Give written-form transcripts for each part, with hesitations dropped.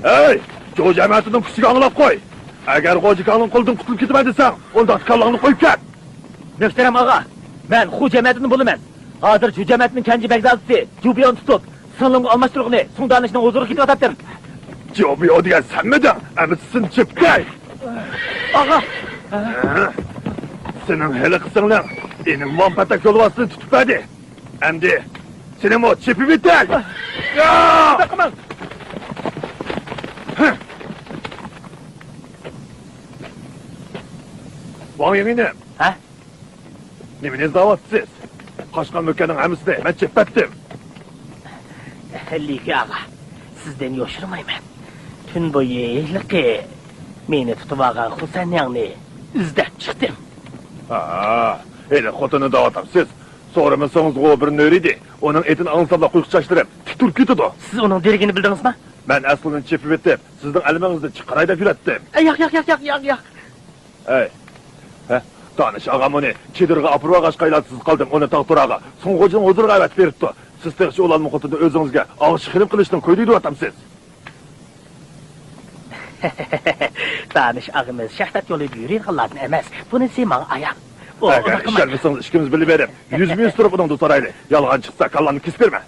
Ey, Joe cəmiyyətinin küçüğü anılap koy. Eğer Qojikanın koldan kutulup gitmem desen, onda tıkarlarını koyup gel. Möhterem ağa, ben Xu cemiyetini bulumen. Hazır şu cemiyetinin kendi begzazisi, Jubiyon tutup, sınırlığını almashtırığını, sundanışının huzuru gitip ataptır. Jobiyo diyen sen miydin? Emitsin çıpkay. Ağa! Senin hele kısınlığın, benim vampatak yolu vasını tutup verdi. Hem de, senin o çipi bitter. Bakımın! Van yemini. Ha? Neminiz davatsız. Kaşkan mükkenin hemisini ben çipettim. Liki ağa, sizden yoşurmayman. Tün boyu liki, meni tutup ağa Husanyan'ı izlep çıktım. Hele kotunu davatamsız. Soramazsanız o bir nöriydi. Onun etini alınsam da kuyuk çaştırıp, tütür kütüdü. Siz onun dirigini bildiniz mi? Ben aslının çipi bittim. Sizden elmanızı çıkarayda filettim. Yak. Hey. Tanış ağam onu, kedirge apırva kaşkaylatsız kaldım onu tağturağa. Soğucun huzurga evet veripti. Siz tekşi olan mukutunu özünüzge ağış xilim kılıçtın köydüydü atamsız. Tanış ağımız şahtat yolu büyürün kılladın emez. Bunu siman ayak. Eğer işermişsiniz işkimiz biliverim. 100 turup onun tutaraylı. Yalğan çıksa kallanı kisperme.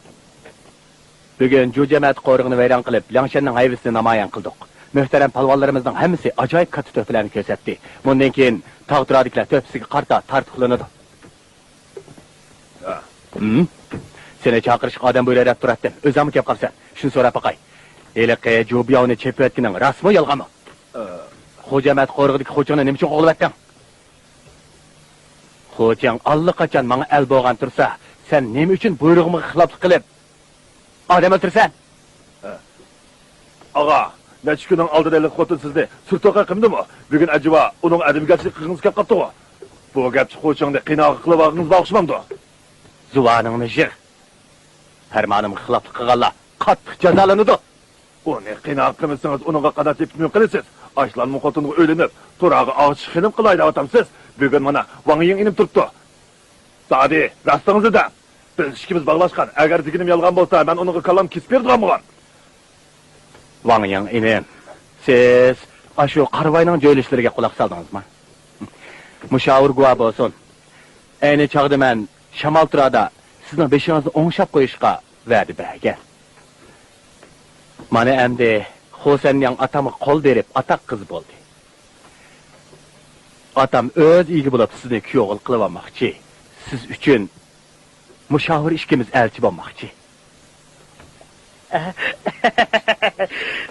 Bugün Ju cemaat qo'rig'ini vayron qilib, Liangshanning hayvisini namoyon qildik. Muhtaram palvonlarimizning hammasi ajoyib katta to'plarni ko'rsatdi. Bundan keyin tog'dirodiklar to'pisiga qarta tartiqlanadi. Seni chaqirishga odam bo'ylab turatdim. O'zim kelib qolsan, shuni so'rab boqay. Eliqi Jubiyovni chepayotganing rasmi yolg'onmi? Xo'jamat qo'rig'idagi xo'jani nima uchun qo'g'latding? Xo'jang allaqachon menga el bo'lgan tursa, sen nima uchun buyrug'imga xiloflik qilib odam o'ltirsan? Ağa, neçə günün aldı delik xotun sizde sürtoqa qımdımı? Bugün acaba onun adamgarchilik qilg'ingiz kelib qaptı o. Bu gapchi xo'changda qiynoq qilib olganingizga o'xshamamdi. Zuvaningni jir. Farmonimga xiloflik qilganlar qattiq jazolanadi. Uni qiynoq qilmasangiz uningga qadar tepkim qilasiz. Ashlanma xotinga o'ylanib, turag'i og'ich xilim qilaydi otamsiz. Bugun mana Wang Ying inib turibdi. Sadi, rastingizda. Biz ishimiz bog'lashgan. Agar diginim yolg'on bo'lsa, men uningga kallam kesib berdiganman. Wang Ying inim, siz ashu qarvayning joylashlariga quloq soldingizmi? Mushavir guvoh bo'lsin. Ayni chog'da men Shamol turada sizning beshingizni o'ngshab qo'yishga va'da bergan. Mana endi Xo'sanning atamga qo'l berib ataq qiz bo'ldi. Atam o'z igi bo'lib sizni kuyovil qilib olmoqchi. Siz uchun mushavir ishkimiz elchi bo'lmoqchi.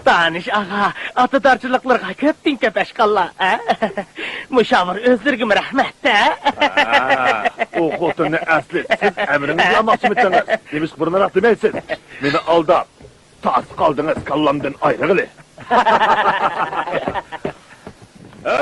Tanish ağa, atadarchiliklarga ko'pdan ko'p ashqallar. Mushavir o'zlariga rahmat-da. O xotinni asli siz amringizni olmoqchimisiniz? Nemish burunroq demaysiz. Meni aldab, tas qaldingiz kallamdan ayrig'ili.